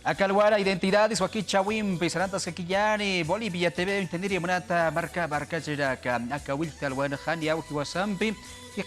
Acalwara identidades waki chawim pesarantas kakiyani Bolivia TV entendiri manata marca jeraka akawil talwan khan yaw kiwasampi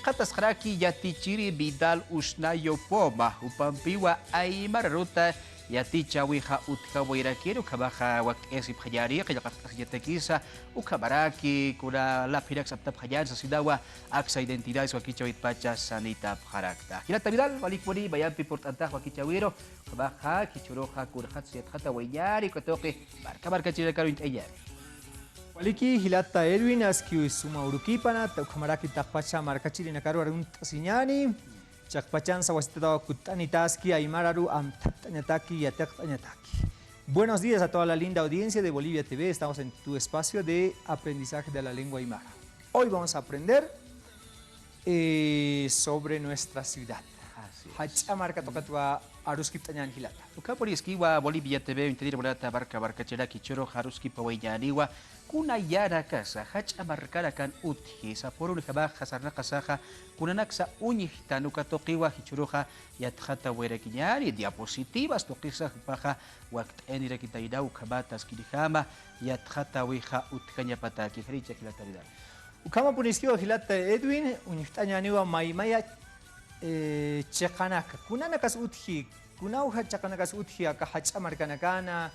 qatas kharaki yati chiri Vidal usnayo poma upampiwa aymar ruta yati chawiha utkawira kiru kabaha wak esip khajari qilqat yatakisa ukabaraki kuna la pirax aptab khajan sa sidawa aksa identidades waki chawit pacha sanita kharakta hilata Vidal walik wali bayan piport antah waki chawiro kabaha kichuroha kurhat siyat khata wayari kotoke marca jeraka ruint ayari Waliki hilata Edwin aski suma urukipana takhamaraki takpacha markachiri nakaru arun sinyani chakpachan sawasita kutani taski aymararu amtatanyataki yatakanyataki. Buenos días a toda la linda audiencia de Bolivia TV. Estamos en tu espacio de aprendizaje de la lengua aymara. Hoy vamos a aprender sobre nuestra ciudad. Hachamarka tokatua aruskip tanyan hilata. Ukaporiskiwa Bolivia TV intedir berata barca ceraki choro haruski pawayaniwa kuna yara casa hachamarkara kan uthi saporun kaba khasarna qasaha kunanak sa unyihta nukatoqiwa hichuroha yatkhata werakinyari diapositivas toqisa paha waqt enira kitaidau kabatas kilihama yatkhata wiha utkanya pataki hricha kilataridad. Ukama puniskiwa hilata Edwin unyihtanyaniwa maimaya cheqanaka kunanakas uthi kunauha chaqanakas uthi aka hachamarkanakana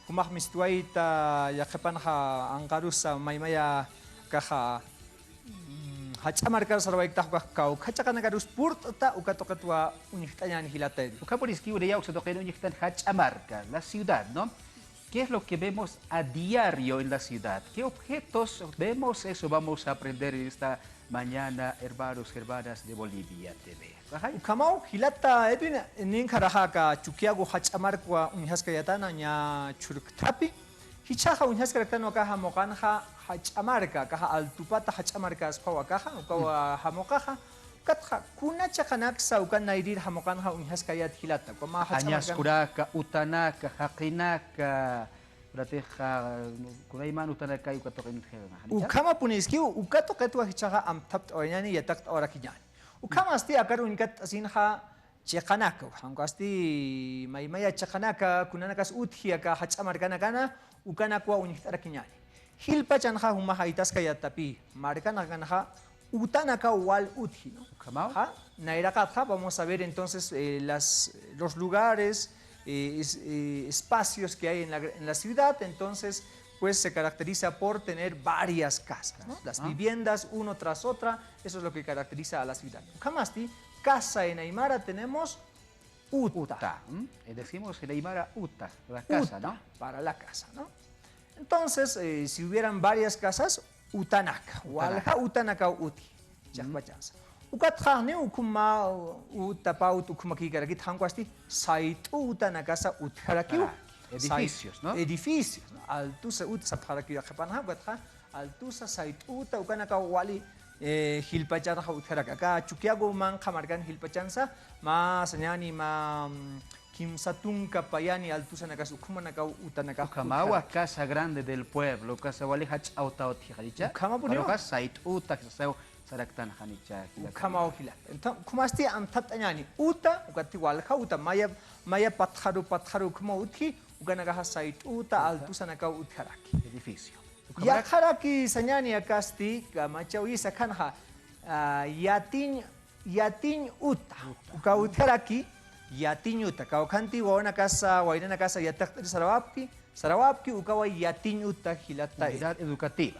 kumah mistuaita yaqapanha anqarusa maymaya kaha hachamarkar sarwaikta kau hachaqanakarus purta ukatoqatwa unihtañani hilata ukaporiski ureya uksatoqeno unihtan hachamarka la ciudad, ¿no? ¿Qué es lo que vemos a diario en la ciudad? ¿Qué objetos vemos? Eso vamos a aprender esta mañana, hermanos, hermanas de Bolivia TV. Kamau hilata Edwin ninkaraha ka chukiago hachamarkwa unhaskayatana nya churktapi hichaha unhaskaratano kaha moqanha hachamarka kaha altupata hachamarka aspawa kaha ukawa hamoqaha katha kuna chaqanaksa ukan nairir hamoqanha unhaskayat hilata koma hachamarka utanaka haqinaka rateja kunayman utanaka ukatoqin ukama puniski ukatoqetwa hichaha amtapt oyani yataqt orakiyan ukama asti akar unikat asinha cheqanaka hankasti maymaya cheqanaka kunanakas uthiaka hachamarkanakana ukanakwa uniktarakiñani hilpachanha huma haitaska yatapi markanakanaha utanaka wal uthi no ukama nairaqatha vamos a ver entonces los lugares espacios que hay en la ciudad. Entonces pues se caracteriza por tener varias casas, ¿no? Las viviendas uno tras otra, eso es lo que caracteriza a la ciudad. Kamasti, casa en Aymara tenemos uta. Decimos en Aymara uta, la casa, ¿no? Para la casa, ¿no? Entonces, si hubieran varias casas, utanaka, walha utanaka uti, chakpachansa. Ukatkhane ukuma utapaut ukumakikarakit hankwasti saitu utanakasa utkarakiu. Edificios, ¿no? Edificios, ¿no? Altusa utsa parakiu qapanha gatha altusa saitu ukanaka wali hilpachana utkaraka ka chukiago man qamarkan hilpachansa ma sanyani ma kimsatun kapayani altusa nakas ukumanaka utanaka kamawa casa grande del pueblo casa wali hach auta othiricha kama punio casa saitu taksau saraktan hanicha kama okila entonces kumasti amtatanyani uta ukati walha uta maya patharu kuma uthi uganagaha site uta altusa naka utharaki edificio ya kharaki sanyani akasti kamachawi sakhanha yatin uta uka utharaki yatin uta ka khanti wana casa wairana casa yatak Sarawapki ukawa yatin uta hilata unidad educativa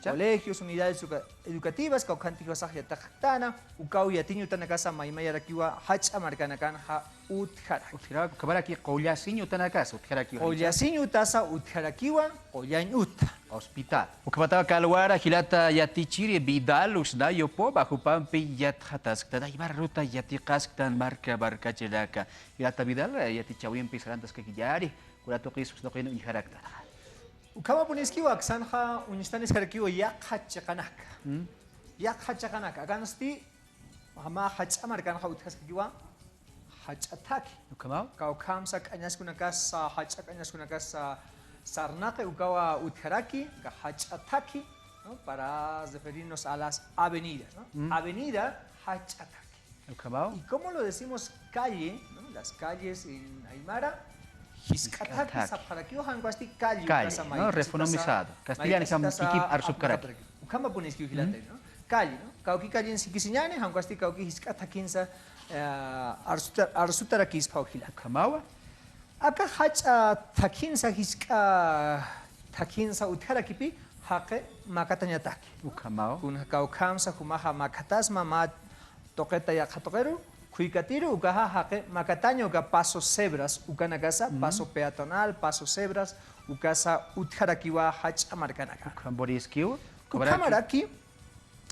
colegios unidades educativas ka khanti wasah yatakhtana ukaw yatin uta nakasa maymaya rakiwa hachamarkanakan ha uthara kabaraki qollasin utanakasa utharakiwa qollasin utasa utharakiwa qollain uta hospital ukapatawa kalwara hilata yatichiri Vidal usnayo poba hupampi yathatas tada ibarruta yatiqastan barca jeraka hilata Vidal yatichawin pisarantas kakiyari kuratoqis usnoqino iharakta ukama puniskiwa aksanha unistanis karakiwa yaqhachaqanaka yaqhachaqanaka ganasti hama hachamarkanha uthaskiwa hachataki ukama kaukamsa kanyaskunakasa hachaqanyaskunakasa sarnaqe ukawa utharaki ka hachataki, ¿no? Para referirnos a las avenidas, ¿no? Avenida hachataki. ¿Y cómo lo decimos calle? ¿No? Las calles en Aymara, Hiskataki sapharaki hanguasti calli. Calli, ¿no? Reformizado. Castellano ikip arsupkaraki. Ukama puneski hilata, ¿no? Calli, ¿no? Kauki calli en sikisiñane hanguasti kauki hiskatakinsa arsutaraki ispauhila. Ukamawa? Aka hacha takinsa hiska takinsa utharakipi haqe makatañataki. Ukamawa? Kun kaukamsa kumaha makatas mama toqueta ya katoquero. Cuicatiro, ucaja, jaque, macataño, uca paso cebras, ucana casa, paso peatonal, paso cebras, ucasa, utjarakiwa, hach amarcanaca. Ucamboriskiu, Ucamaraki,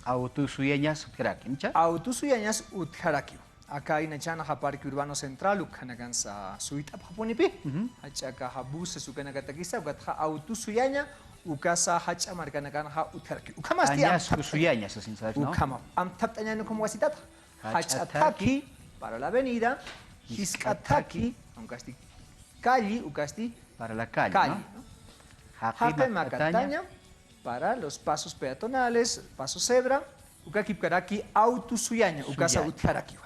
autosuyeñas utjaraki, ¿no? Autosuyeñas utjarakiwa. Acá hay Nachana, Parque Urbano Central, ucanagansa, suita papunipi, hachaca, buses, ucanacataquisa, ucatja, autosuyeña, ucasa, hach amarcanaca, utjarakiwa. Ucamastia. Añas usuyeñas, así sabes, ¿no? Ucama, amtaptañano como guasitata. Hachataki para la avenida, Hiskataki, aunque esté calle, ucasti para la calle, calle, ¿no? Jaque Macataña para los pasos peatonales, paso cebra, ucakipkaraki autosuyaña, ucasa utjaraki.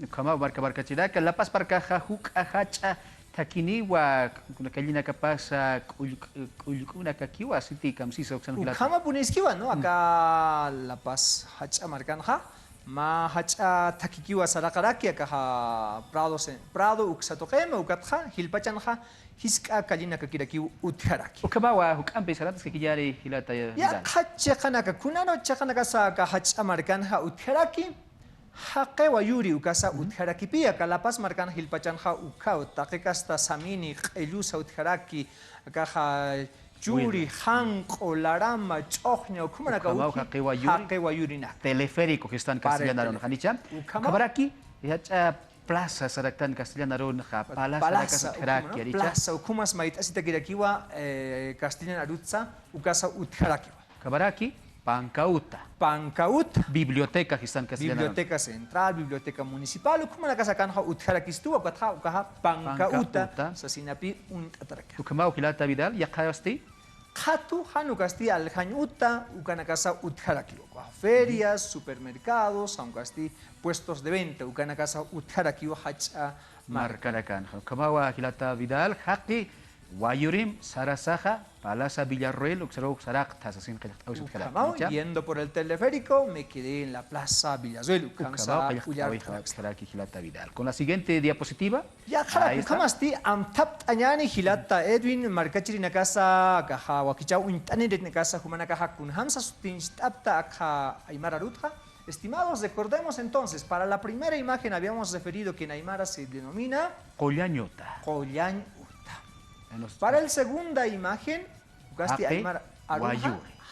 Como barca chiraca, La Paz barca jajuk ahacha takiniwa kuna kallina capaz una kakiwa siti kamsisa oksan hilata. Ukama puniskiwa, ¿no? Acá La Paz hacha marcanja. Ma hacha takikiwa sarakaraki akaha Prado uksatoqema ukatja hilpachanja hiska kalina kakiraki utjaraki. Ukamawa hukampe sarantas que kiyari hilata ya hachaqanaka kunano chaqanaka sa ka hacha markanja utjaraki haqe wayuri ukasa utjaraki pia kalapas markan hilpachanja ukau taqikasta samini qelusa utjaraki akaha Yuri, Hanko, Larama, Chochño, Kumanaka, Haqe Wayuri, teleférico que está en Castellanaron, Hanicha, Kabaraki, Plaza Saractan Castellanaron, Plaza, Ukumas Mait, Asitakiwa, Castellan Arutza, Ukasa Utjarakiwa. Kabaraki, Pancauta, Biblioteca que está en Castellanaron. Biblioteca Central, Biblioteca Municipal, Kumanaka Sakanha Utjarakistu, Ukaha, Pancauta, Sasinapi, Untataraka. Ukamau Hilata Vidal, Yakayasti. Hatu hanukasti al hañuta ukanakasa utjaraki. Ferias, supermercados, aunque puestos de venta, ukanakasa utjaraki hacha marcarakan. Kamawa Hilata Vidal, Haki, Wayurim, Sarasaja, Palasa Villarroel, Uxarok Sarak, Tasasin Kamau, yendo por el teleférico, me quedé en la Plaza Villarroel, Hilata Vidal. Con la siguiente diapositiva. Ya, Kamasti, Amtap Añani, Hilata Edwin, Marcachiri Nakasa, Kaha, Wakichau, Intanet Nakasa, Humanakaha, Kunhamsa, Sutinstapta, Akha, Aymara Rutja. Estimados, recordemos entonces, para la primera imagen habíamos referido que en Aymara se denomina Collañota. Para la segunda imagen,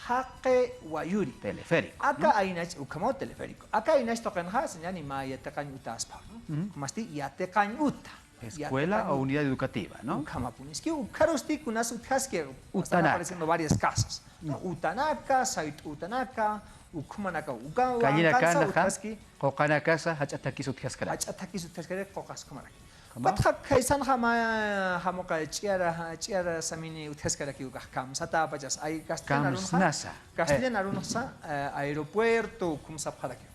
Haqe Wayuri. Teleférico. Acá hay un teleférico. Acá hay un tokenha, señal ima yatekan utaspa. Como asti yatekan uta. Escuela o unidad educativa, ¿no? Kama puniski, ukarusti kunas uthaske. Están apareciendo varias casas. Utanaka, Sait Utanaka, Ukumanaka, Ugawa, Kallina Uthaski, Kokana casa, Hachatakis Uthaskara. Hachatakis Uthaskara, Kokas Kamaraki. Patha kaisan hama hamoka chiara samini uteskara ki ukam sata pajas ai Castellan Arunsa aeropuerto kumsa pharaki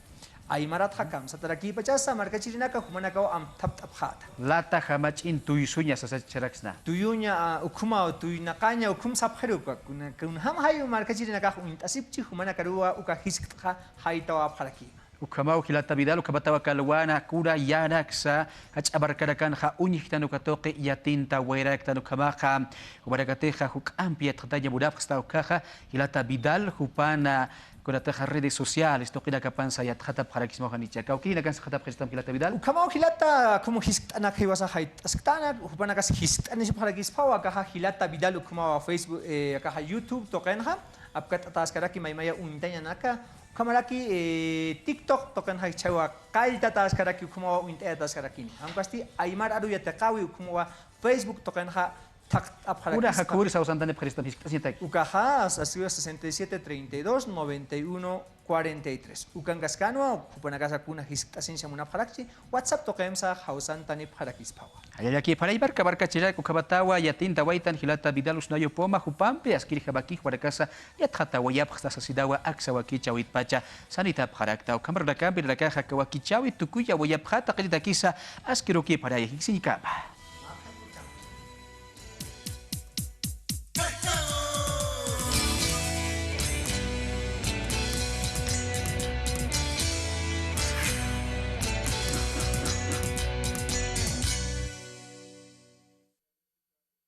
ai marat hakam sataraki pajas marka chirinaka humanaka am tap khata lata hamach in tuyunya sasa cheraksna tuyunya ukuma tuyunakanya ukumsa pharuka kun ham hayu marka chirinaka intasipchi humanaka ruwa uka hiskha haitawa pharaki Ukamau Hilata Vidal, Ukabatawa Kalwana, Kura Yanaksa, Hachabarkarakan, Ha Unyihtanu Katoke, Yatinta, Wairaktan, Ukamaha, Ubarakateja, Hukampia, Trataya Budapsta, Ukaja, Hilata Vidal, Hupana, Kurataja redes sociales, Tokina Kapansa, Yathata Parakismo Hanicha, Kaukina Kansata Prestam Hilata Vidal. Ukamau Hilata, como Histana Hiwasa Hait, Askana, Hupanakas Histanis Parakispawa, Kaha Hilata Vidal, Ukama Facebook, Kaha YouTube, Tokenha, Apkat Taskaraki, Maimaya Untayanaka. Kamaraki TikTok token hai chawa kailta tas karaki kuma uinte tas karakini. Angkasti Aymar aru ya takawi kuma Facebook token ha tak apharaki. Una hakuri sa usantane prestam hiskasitek. Ukaha asio 67 32 91 43. Ukangaskano kupanagasa kuna hiskasin shamuna pharakchi WhatsApp token sa hausantane pharakis pawa. Ayaki para ibarka barka chira kukabatawa yatinta waitan Hilata Vidal usnayo poma hupampe askiri habaki huarakasa yathata wayap khasasidawa aksa wakicha witpacha sanita pharakta ukamraka biraka hakawaki chawi tukuya wayap khata qidakisa askiroki para yiksinikaba.